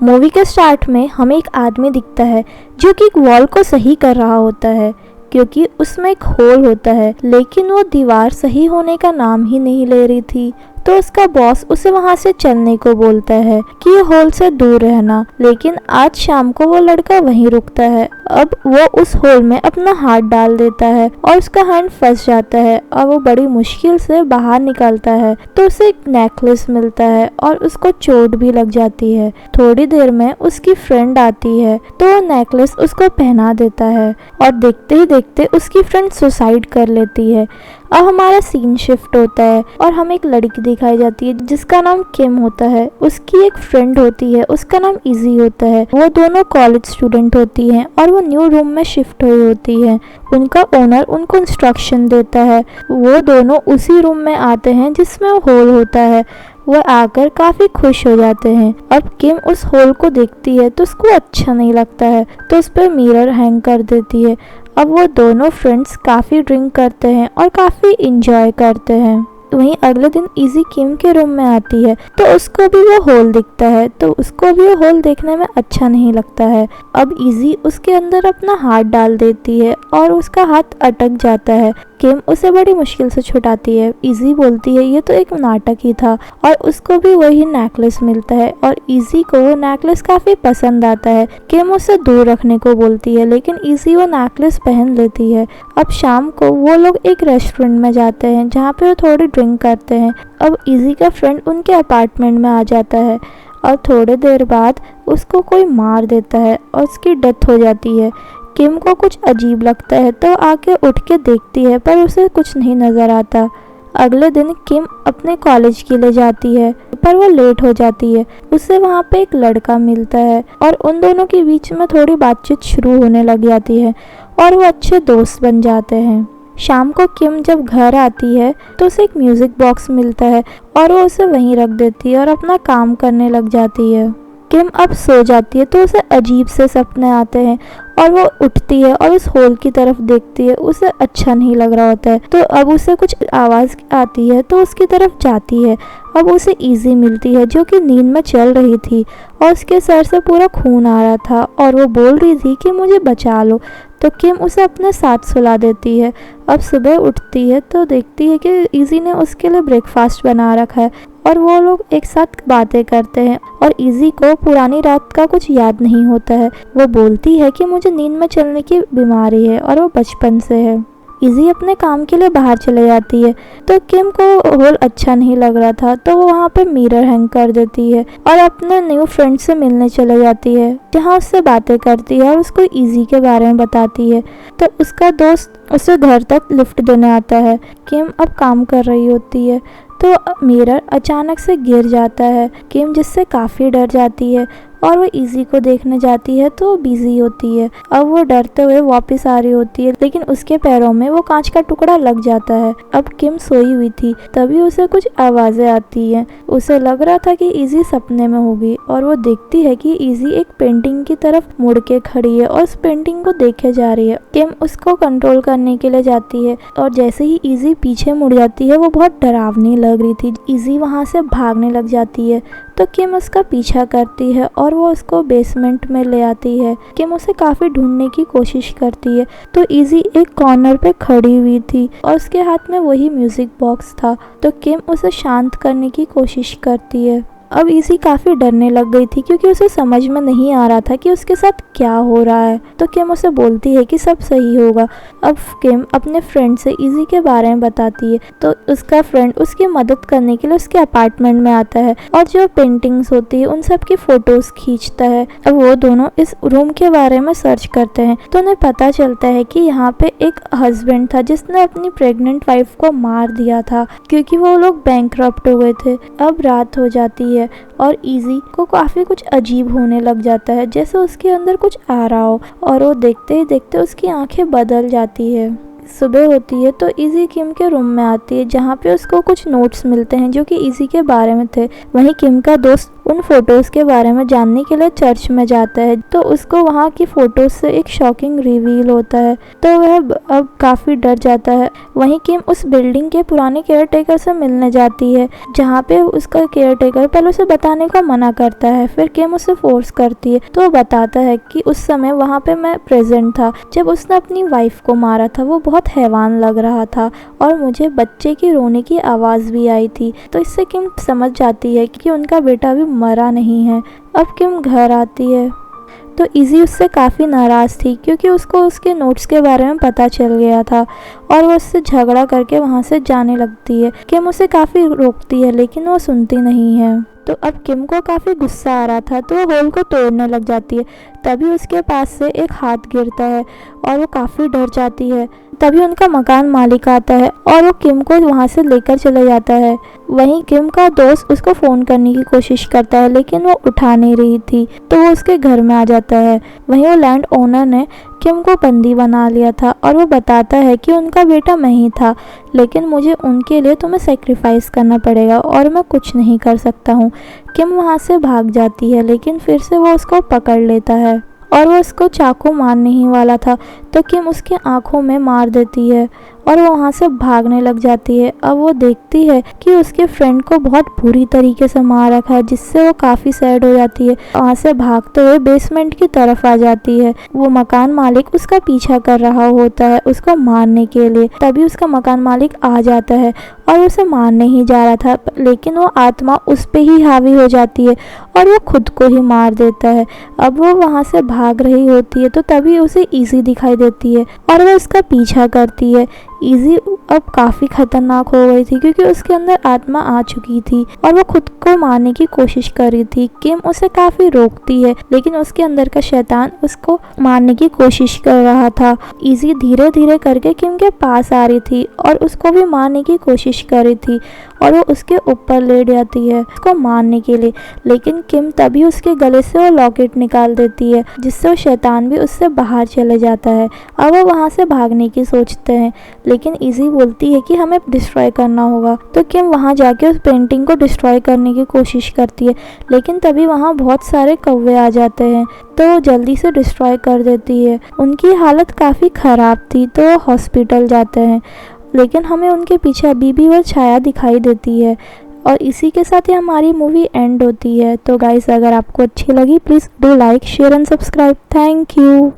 Movie के start में हमें एक आदमी दिखता है जो कि एक वॉल को सही कर रहा होता है, क्योंकि उसमें एक होल होता है, लेकिन वो दीवार सही होने का नाम ही नहीं ले रही थी। तो उसका बॉस उसे वहां से चलने को बोलता है कि ये होल से दूर रहना, लेकिन आज शाम को वो लड़का वहीं रुकता है। अब वो उस होल में अपना हाथ डाल देता है और उसका हैंड फंस जाता है और वो बड़ी मुश्किल से बाहर निकलता है। तो उसे एक नेकलेस मिलता है और उसको चोट भी लग जाती है। थोड़ी देर में उसकी फ्रेंड आती है तो वो नेकलेस उसको पहना देता है और देखते ही देखते उसकी फ्रेंड सुसाइड कर लेती है। अब हमारा सीन शिफ्ट होता है और हमें एक लड़की दिखाई जाती है जिसका नाम किम होता है। उसकी एक फ्रेंड होती है, उसका नाम इजी होता है। वो दोनों कॉलेज स्टूडेंट होती हैं और वो न्यू रूम में शिफ्ट हुई होती है। उनका ओनर उनको इंस्ट्रक्शन देता है। वो दोनों उसी रूम में आते हैं जिसमें होल होता है। वह आकर काफ़ी खुश हो जाते हैं। अब किम उस होल को देखती है तो उसको अच्छा नहीं लगता है, तो उस पर मिरर हैंग कर देती है। अब वो दोनों फ्रेंड्स काफ़ी ड्रिंक करते हैं और काफ़ी इंजॉय करते हैं। वहीं अगले दिन इजी किम के रूम में आती है तो उसको भी वो होल दिखता है, तो उसको भी वो होल देखने में अच्छा नहीं लगता है। अब इजी उसके अंदर अपना हाथ डाल देती है और उसका हाथ अटक जाता है। किम उसे बड़ी मुश्किल से छुटाती है। इजी बोलती है ये तो एक नाटक ही था, और उसको भी वही नेकलेस मिलता है और इजी को वो नेकलेस काफ़ी पसंद आता है। किम उसे दूर रखने को बोलती है, लेकिन इजी वो नेकलेस पहन लेती है। अब शाम को वो लोग एक रेस्टोरेंट में जाते हैं जहाँ पे वो थोड़ी ड्रिंक करते हैं। अब इजी का फ्रेंड उनके अपार्टमेंट में आ जाता है और थोड़ी देर बाद उसको कोई मार देता है और उसकी डेथ हो जाती है। किम को कुछ अजीब लगता है तो आके उठ के देखती है, पर उसे कुछ नहीं नज़र आता। अगले दिन किम अपने कॉलेज के लिए जाती है, पर वो लेट हो जाती है। उसे वहाँ पे एक लड़का मिलता है और उन दोनों के बीच में थोड़ी बातचीत शुरू होने लग जाती है और वो अच्छे दोस्त बन जाते हैं। शाम को किम जब घर आती है तो उसे एक म्यूज़िक बॉक्स मिलता है और वो उसे वहीं रख देती है और अपना काम करने लग जाती है। किम अब सो जाती है तो उसे अजीब से सपने आते हैं और वो उठती है और उस होल की तरफ देखती है। उसे अच्छा नहीं लग रहा होता है, तो अब उसे कुछ आवाज़ आती है तो उसकी तरफ जाती है। अब उसे इजी मिलती है जो कि नींद में चल रही थी और उसके सर से पूरा खून आ रहा था और वो बोल रही थी कि मुझे बचा लो। तो किम उसे अपने साथ सुला देती है। अब सुबह उठती है तो देखती है कि इजी ने उसके लिए ब्रेकफास्ट बना रखा है और वो लोग एक साथ बातें करते हैं और इजी को पुरानी रात का कुछ याद नहीं होता है। वो बोलती है कि मुझे नींद में चलने की बीमारी है और वो बचपन से है। इजी अपने काम के लिए बाहर चले जाती है तो किम को होल अच्छा नहीं लग रहा था, तो वो वहाँ पे मिरर हैंग कर देती है और अपने न्यू फ्रेंड से मिलने चले जाती है, जहाँ उससे बातें करती है और उसको इजी के बारे में बताती है। तो उसका दोस्त उसे घर तक लिफ्ट देने आता है। किम अब काम कर रही होती है तो मिरर अचानक से गिर जाता है। किम जिससे काफ़ी डर जाती है और वो इजी को देखने जाती है तो बिजी होती है। अब वो डरते हुए वापस आ रही होती है, लेकिन उसके पैरों में वो कांच का टुकड़ा लग जाता है। अब किम सोई हुई थी, तभी उसे कुछ आवाज़ें आती हैं। उसे लग रहा था कि इजी सपने में होगी और वो देखती है कि इजी एक पेंटिंग की तरफ मुड़ के खड़ी है और उस पेंटिंग को देखे जा रही है। किम उसको कंट्रोल करने के लिए जाती है और जैसे ही इजी पीछे मुड़ जाती है वो बहुत डरावनी लग रही थी। इजी वहाँ से भागने लग जाती है तो किम उसका पीछा करती है और वो उसको बेसमेंट में ले आती है। किम उसे काफ़ी ढूंढने की कोशिश करती है तो इजी एक कॉर्नर पे खड़ी हुई थी और उसके हाथ में वही म्यूज़िक बॉक्स था। तो किम उसे शांत करने की कोशिश करती है। अब इजी काफ़ी डरने लग गई थी क्योंकि उसे समझ में नहीं आ रहा था कि उसके साथ क्या हो रहा है। तो किम उसे बोलती है कि सब सही होगा। अब किम अपने फ्रेंड से इजी के बारे में बताती है तो उसका फ्रेंड उसकी मदद करने के लिए उसके अपार्टमेंट में आता है और जो पेंटिंग्स होती है उन सब की फ़ोटोज़ खींचता है। अब वो दोनों इस रूम के बारे में सर्च करते हैं तो उन्हें पता चलता है कि यहाँ पे एक हस्बैंड था जिसने अपनी प्रेग्नेंट वाइफ को मार दिया था क्योंकि वो लोग बैंकरप्ट हो गए थे। अब रात हो जाती है और इजी को काफ़ी कुछ अजीब होने लग जाता है, जैसे उसके अंदर कुछ आ रहा हो, और वो देखते ही देखते उसकी आंखें बदल जाती है। सुबह होती है तो इजी किम के रूम में आती है जहाँ पे उसको कुछ नोट्स मिलते हैं जो कि इजी के बारे में थे। वहीं किम का दोस्त उन फ़ोटोज़ के बारे में जानने के लिए चर्च में जाता है। तो उसको वहाँ की फ़ोटोज़ से एक शॉकिंग रिवील होता है, तो वह अब काफ़ी डर जाता है। वहीं किम उस बिल्डिंग के पुराने केयर टेकर से मिलने जाती है, जहाँ पे उसका केयर टेकर पहले उसे बताने को मना करता है। फिर किम उसे फोर्स करती है, तो वो बताता है कि उस समय वहाँ पे मैं प्रेजेंट था जब उसने अपनी वाइफ को मारा था। वो बहुत हैवान लग रहा था और मुझे बच्चे की रोने की आवाज़ भी आई थी। तो इससे किम समझ जाती है कि उनका बेटा अभी मरा नहीं है। अब किम घर आती है तो इज़ी उससे काफ़ी नाराज़ थी, क्योंकि उसको उसके नोट्स के बारे में पता चल गया था और वो उससे झगड़ा करके वहाँ से जाने लगती है। किम उसे काफ़ी रोकती है लेकिन वो सुनती नहीं है। तो अब किम को काफ़ी गुस्सा आ रहा था, तो वो होल को तोड़ने लग जाती है। तभी उसके पास से एक हाथ गिरता है और वो काफ़ी डर जाती है। तभी उनका मकान मालिक आता है और वो किम को वहाँ से लेकर चले जाता है। वहीं किम का दोस्त उसको फ़ोन करने की कोशिश करता है लेकिन वो उठा नहीं रही थी, तो वो उसके घर में आ जाता है। वहीं वो लैंड ओनर ने किम को बंदी बना लिया था और वो बताता है कि उनका बेटा मैं ही था, लेकिन मुझे उनके लिए तुम्हें सेक्रीफाइस करना पड़ेगा और मैं कुछ नहीं कर सकता हूँ। किम वहाँ से भाग जाती है लेकिन फिर से वो उसको पकड़ लेता है और वो उसको चाकू मारने ही वाला था, तो किम उसकी आंखों में मार देती है और वो वहाँ से भागने लग जाती है। अब वो देखती है कि उसके फ्रेंड को बहुत बुरी तरीके से मार रखा है, जिससे वो काफ़ी सैड हो जाती है। वहाँ से भागते हुए बेसमेंट की तरफ आ जाती है। वो मकान मालिक उसका पीछा कर रहा होता है उसको मारने के लिए। तभी उसका मकान मालिक आ जाता है और उसे मारने ही जा रहा था, लेकिन वो आत्मा उस पे ही हावी हो जाती है और वो खुद को ही मार देता है। अब वो वहाँ से भाग रही होती है तो तभी उसे इजी दिखाई देती है और वो उसका पीछा करती है। इजी अब काफ़ी खतरनाक हो गई थी, क्योंकि उसके अंदर आत्मा आ चुकी थी और वो खुद को मारने की कोशिश कर रही थी। किम उसे काफ़ी रोकती है लेकिन उसके अंदर का शैतान उसको मारने की कोशिश कर रहा था। इजी धीरे धीरे करके किम के पास आ रही थी और उसको भी मारने की कोशिश कर रही थी और वो उसके ऊपर लेट जाती है उसको मारने के लिए, लेकिन किम तभी उसके गले से वो लॉकेट निकाल देती है, जिससे वो शैतान भी उससे बाहर चले जाता है। अब वो वहाँ से भागने की सोचते हैं लेकिन इजी बोलती है कि हमें डिस्ट्रॉय करना होगा। तो किम वहाँ जाके उस पेंटिंग को डिस्ट्रॉय करने की कोशिश करती है, लेकिन तभी वहाँ बहुत सारे कौवे आ जाते हैं तो वो जल्दी से डिस्ट्रॉय कर देती है। उनकी हालत काफ़ी ख़राब थी तो वो हॉस्पिटल जाते हैं, लेकिन हमें उनके पीछे अभी भी वो छाया दिखाई देती है। और इसी के साथ ही हमारी मूवी एंड होती है। तो गाइस, अगर आपको अच्छी लगी please do like share and subscribe. Thank you.